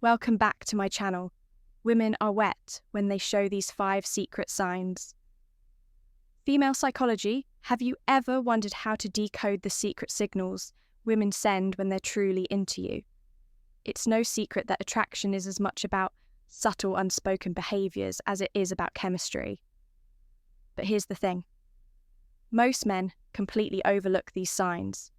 Welcome back to my channel. Women are wet when they show these 5 secret signs. Female psychology, have you ever wondered how to decode the secret signals women send when they're truly into you? It's no secret that attraction is as much about subtle unspoken behaviours as it is about chemistry. But here's the thing. Most men completely overlook these signs.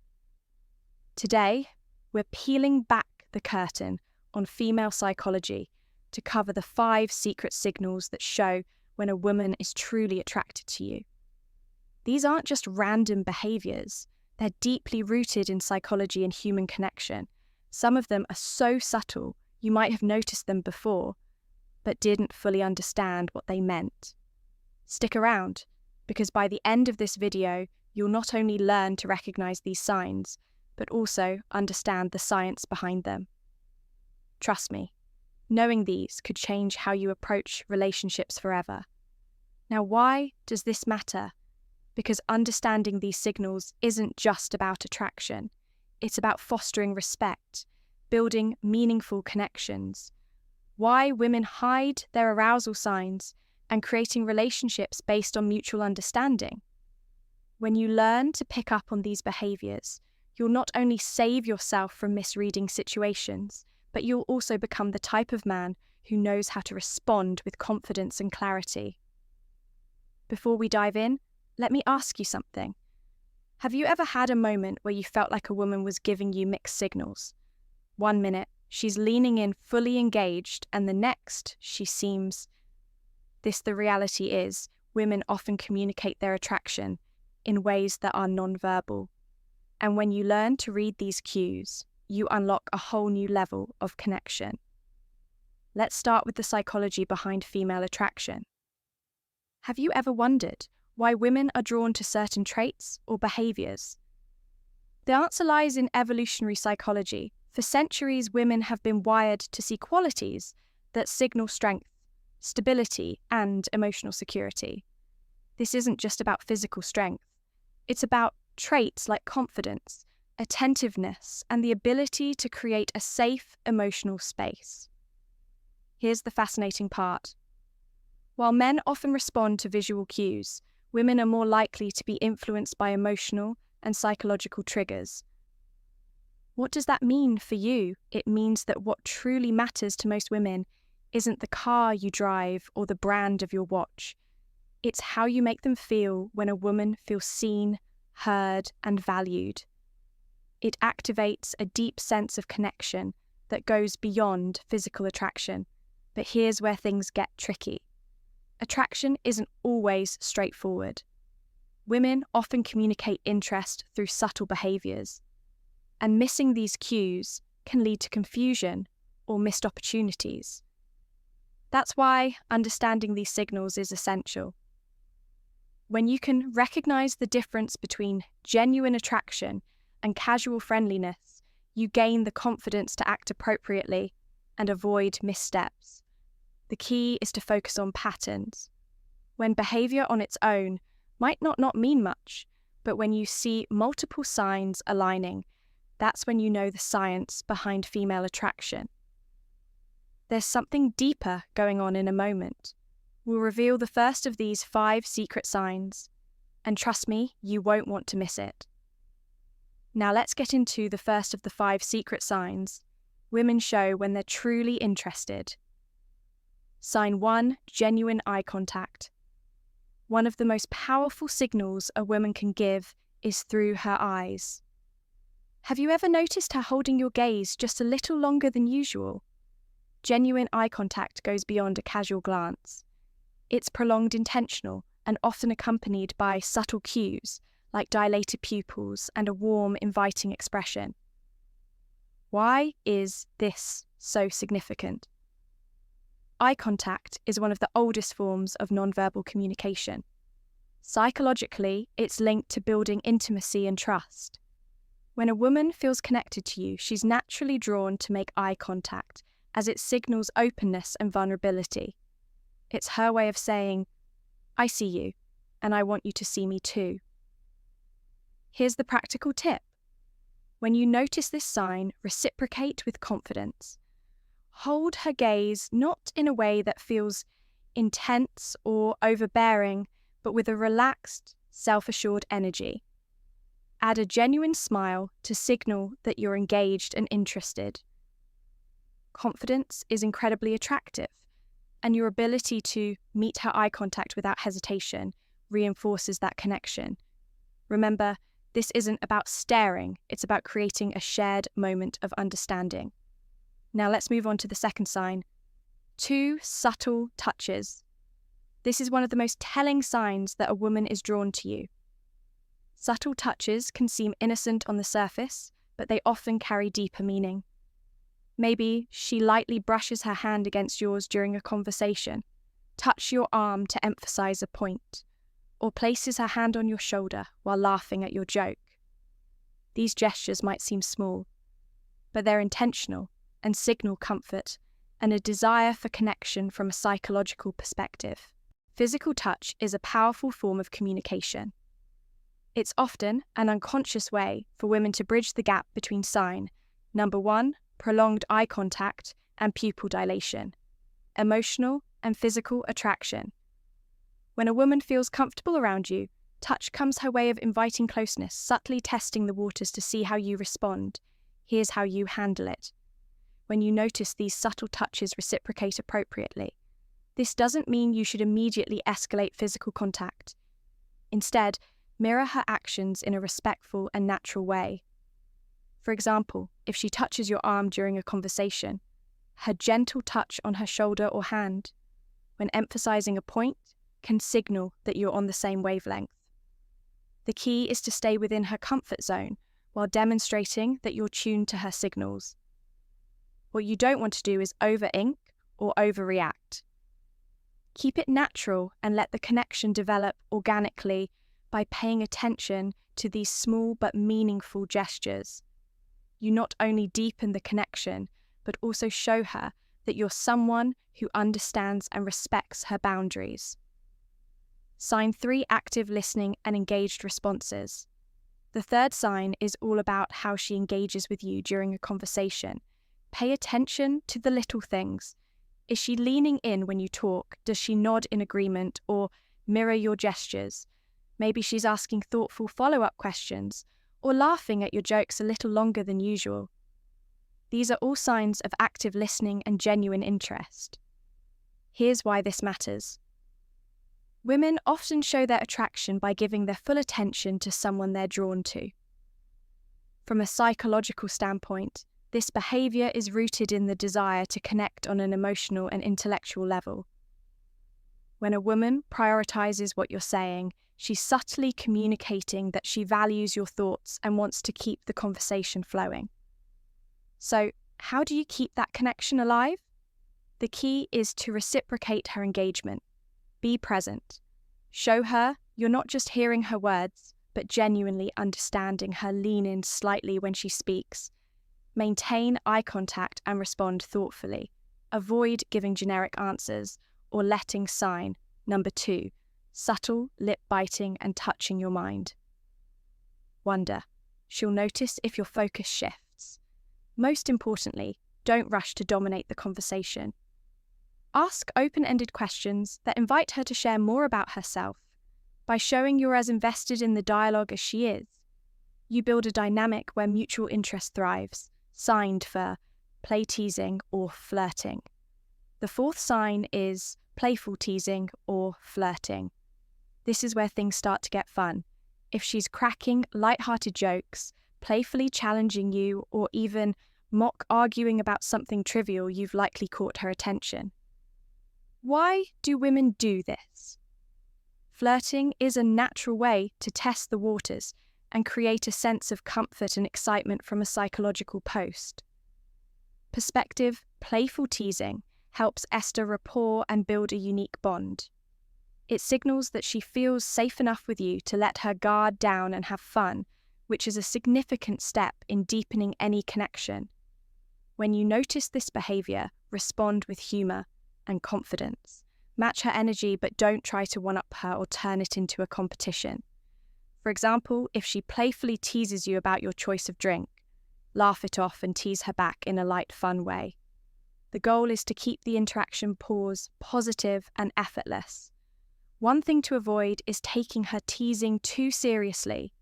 Today, we're peeling back the curtain on female psychology to cover the 5 secret signals that show when a woman is truly attracted to you. These aren't just random behaviours, they're deeply rooted in psychology and human connection. Some of them are so subtle you might have noticed them before, but didn't fully understand what they meant. Stick around, because by the end of this video, you'll not only learn to recognise these signs, but also understand the science behind them. Trust me, knowing these could change how you approach relationships forever. Now, why does this matter? Because understanding these signals isn't just about attraction. It's about fostering respect, building meaningful connections. Why women hide their arousal signs and creating relationships based on mutual understanding. When you learn to pick up on these behaviours, you'll not only save yourself from misreading situations, but you'll also become the type of man who knows how to respond with confidence and clarity. Before we dive in, let me ask you something. Have you ever had a moment where you felt like a woman was giving you mixed signals? 1 minute, she's leaning in fully engaged, and the next, she seems... The reality is, women often communicate their attraction in ways that are nonverbal. And when you learn to read these cues, you unlock a whole new level of connection. Let's start with the psychology behind female attraction. Have you ever wondered why women are drawn to certain traits or behaviours? The answer lies in evolutionary psychology. For centuries, women have been wired to see qualities that signal strength, stability, and emotional security. This isn't just about physical strength. It's about traits like confidence, attentiveness, and the ability to create a safe emotional space. Here's the fascinating part. While men often respond to visual cues, women are more likely to be influenced by emotional and psychological triggers. What does that mean for you? It means that what truly matters to most women isn't the car you drive or the brand of your watch. It's how you make them feel when a woman feels seen, heard, and valued. It activates a deep sense of connection that goes beyond physical attraction. But here's where things get tricky. Attraction isn't always straightforward. Women often communicate interest through subtle behaviours, and missing these cues can lead to confusion or missed opportunities. That's why understanding these signals is essential. When you can recognise the difference between genuine attraction and casual friendliness, you gain the confidence to act appropriately and avoid missteps. The key is to focus on patterns. When behaviour on its own might not mean much, but when you see multiple signs aligning, that's when you know the science behind female attraction. There's something deeper going on in a moment. We'll reveal the first of these 5 secret signs, and trust me, you won't want to miss it. Now let's get into the first of the 5 secret signs women show when they're truly interested. Sign 1, genuine eye contact. One of the most powerful signals a woman can give is through her eyes. Have you ever noticed her holding your gaze just a little longer than usual? Genuine eye contact goes beyond a casual glance. It's prolonged, intentional, and often accompanied by subtle cues like dilated pupils and a warm, inviting expression. Why is this so significant? Eye contact is one of the oldest forms of nonverbal communication. Psychologically, it's linked to building intimacy and trust. When a woman feels connected to you, she's naturally drawn to make eye contact, as it signals openness and vulnerability. It's her way of saying, I see you, and I want you to see me too. Here's the practical tip. When you notice this sign, reciprocate with confidence. Hold her gaze not in a way that feels intense or overbearing, but with a relaxed, self-assured energy. Add a genuine smile to signal that you're engaged and interested. Confidence is incredibly attractive, and your ability to meet her eye contact without hesitation reinforces that connection. Remember, this isn't about staring, it's about creating a shared moment of understanding. Now let's move on to the second sign. 2 subtle touches. This is one of the most telling signs that a woman is drawn to you. Subtle touches can seem innocent on the surface, but they often carry deeper meaning. Maybe she lightly brushes her hand against yours during a conversation, touch your arm to emphasize a point, or places her hand on your shoulder while laughing at your joke. These gestures might seem small, but they're intentional and signal comfort and a desire for connection from a psychological perspective. Physical touch is a powerful form of communication. It's often an unconscious way for women to bridge the gap between sign, number 1, prolonged eye contact and pupil dilation, emotional and physical attraction. When a woman feels comfortable around you, touch comes her way of inviting closeness, subtly testing the waters to see how you respond. Here's how you handle it. When you notice these subtle touches reciprocate appropriately. This doesn't mean you should immediately escalate physical contact. Instead, mirror her actions in a respectful and natural way. For example, if she touches your arm during a conversation, her gentle touch on her shoulder or hand, when emphasizing a point, can signal that you're on the same wavelength. The key is to stay within her comfort zone while demonstrating that you're tuned to her signals. What you don't want to do is over-ink or overreact. Keep it natural and let the connection develop organically by paying attention to these small but meaningful gestures. You not only deepen the connection, but also show her that you're someone who understands and respects her boundaries. Sign 3, active listening and engaged responses. The third sign is all about how she engages with you during a conversation. Pay attention to the little things. Is she leaning in when you talk? Does she nod in agreement or mirror your gestures? Maybe she's asking thoughtful follow-up questions or laughing at your jokes a little longer than usual. These are all signs of active listening and genuine interest. Here's why this matters. Women often show their attraction by giving their full attention to someone they're drawn to. From a psychological standpoint, this behavior is rooted in the desire to connect on an emotional and intellectual level. When a woman prioritizes what you're saying, she's subtly communicating that she values your thoughts and wants to keep the conversation flowing. So, how do you keep that connection alive? The key is to reciprocate her engagement. Be present. Show her you're not just hearing her words, but genuinely understanding her. Lean in slightly when she speaks. Maintain eye contact and respond thoughtfully. Avoid giving generic answers or letting sign. Number 2, subtle lip biting and touching your mind. Wonder. She'll notice if your focus shifts. Most importantly, don't rush to dominate the conversation. Ask open-ended questions that invite her to share more about herself. By showing you're as invested in the dialogue as she is, you build a dynamic where mutual interest thrives, signed for play teasing or flirting. The fourth sign is playful teasing or flirting. This is where things start to get fun. If she's cracking light-hearted jokes, playfully challenging you, or even mock arguing about something trivial, you've likely caught her attention. Why do women do this? Flirting is a natural way to test the waters and create a sense of comfort and excitement from a psychological post. Perspective, playful teasing helps Esther rapport and build a unique bond. It signals that she feels safe enough with you to let her guard down and have fun, which is a significant step in deepening any connection. When you notice this behavior, respond with humor and confidence. Match her energy, but don't try to one-up her or turn it into a competition. For example, if she playfully teases you about your choice of drink, laugh it off and tease her back in a light, fun way. The goal is to keep the interaction pause positive and effortless. One thing to avoid is taking her teasing too seriously.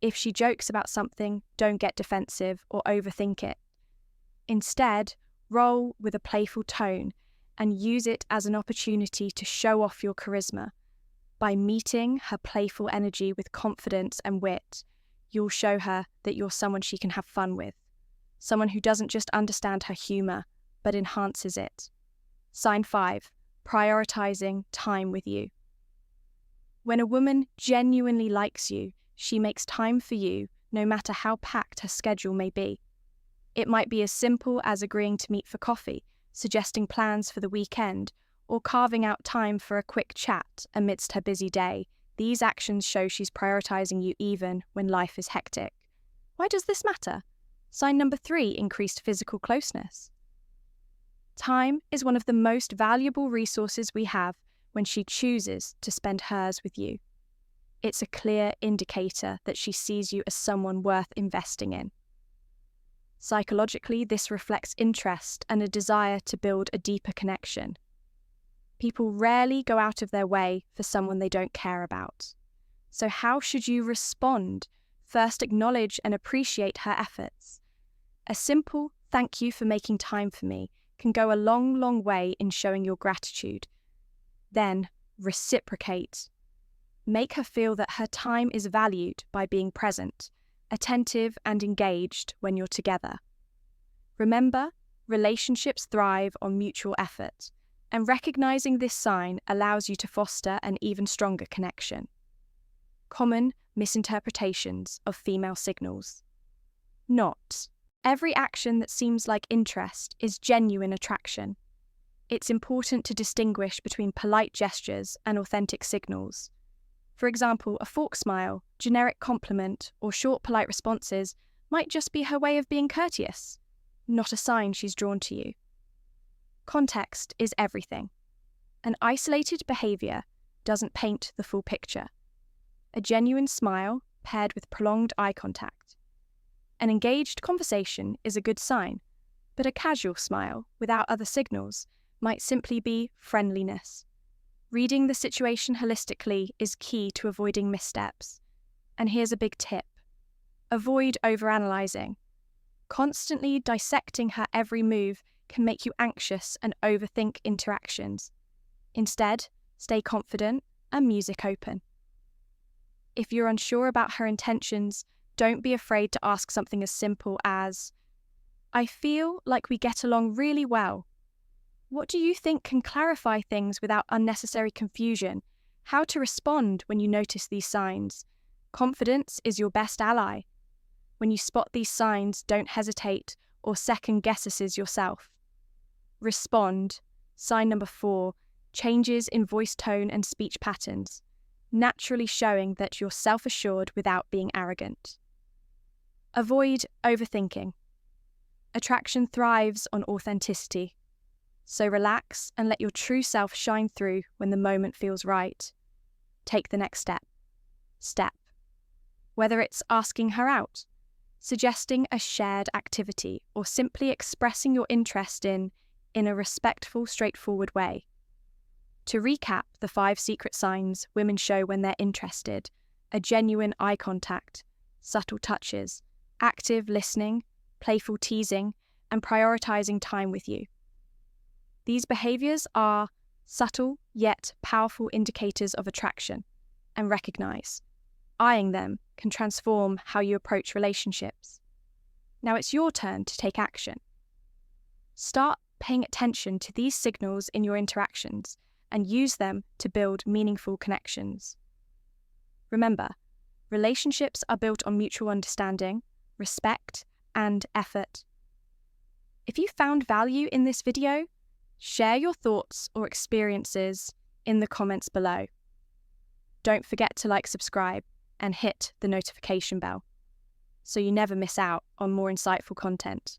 If she jokes about something, don't get defensive or overthink it. Instead, roll with a playful tone and use it as an opportunity to show off your charisma. By meeting her playful energy with confidence and wit, you'll show her that you're someone she can have fun with, someone who doesn't just understand her humour, but enhances it. Sign 5, prioritizing time with you. When a woman genuinely likes you, she makes time for you, no matter how packed her schedule may be. It might be as simple as agreeing to meet for coffee, suggesting plans for the weekend, or carving out time for a quick chat amidst her busy day. These actions show she's prioritizing you even when life is hectic. Why does this matter? Sign number 3, increased physical closeness. Time is one of the most valuable resources we have when she chooses to spend hers with you. It's a clear indicator that she sees you as someone worth investing in. Psychologically, this reflects interest and a desire to build a deeper connection. People rarely go out of their way for someone they don't care about. So how should you respond? First, acknowledge and appreciate her efforts. A simple "thank you for making time for me" can go a long, long way in showing your gratitude. Then, reciprocate. Make her feel that her time is valued by being present, attentive and engaged when you're together. Remember, relationships thrive on mutual effort, and recognizing this sign allows you to foster an even stronger connection. Common misinterpretations of female signals. Not every action that seems like interest is genuine attraction. It's important to distinguish between polite gestures and authentic signals. For example, a fork smile, generic compliment, or short polite responses might just be her way of being courteous, not a sign she's drawn to you. Context is everything. An isolated behaviour doesn't paint the full picture. A genuine smile paired with prolonged eye contact. An engaged conversation is a good sign, but a casual smile without other signals might simply be friendliness. Reading the situation holistically is key to avoiding missteps. And here's a big tip. Avoid overanalyzing. Constantly dissecting her every move can make you anxious and overthink interactions. Instead, stay confident and music open. If you're unsure about her intentions, don't be afraid to ask something as simple as, "I feel like we get along really well. What do you think can clarify things without unnecessary confusion? How to respond when you notice these signs? Confidence is your best ally. When you spot these signs, don't hesitate or second guesses yourself. Respond. Sign number 4, changes in voice tone and speech patterns, naturally showing that you're self-assured without being arrogant. Avoid overthinking. Attraction thrives on authenticity. So relax and let your true self shine through when the moment feels right. Take the next step. Whether it's asking her out, suggesting a shared activity, or simply expressing your interest in a respectful, straightforward way. To recap the 5 secret signs women show when they're interested: a genuine eye contact, subtle touches, active listening, playful teasing, and prioritizing time with you. These behaviors are subtle yet powerful indicators of attraction, and recognize. Eyeing them can transform how you approach relationships. Now it's your turn to take action. Start paying attention to these signals in your interactions and use them to build meaningful connections. Remember, relationships are built on mutual understanding, respect, and effort. If you found value in this video, share your thoughts or experiences in the comments below. Don't forget to subscribe, and hit the notification bell so you never miss out on more insightful content.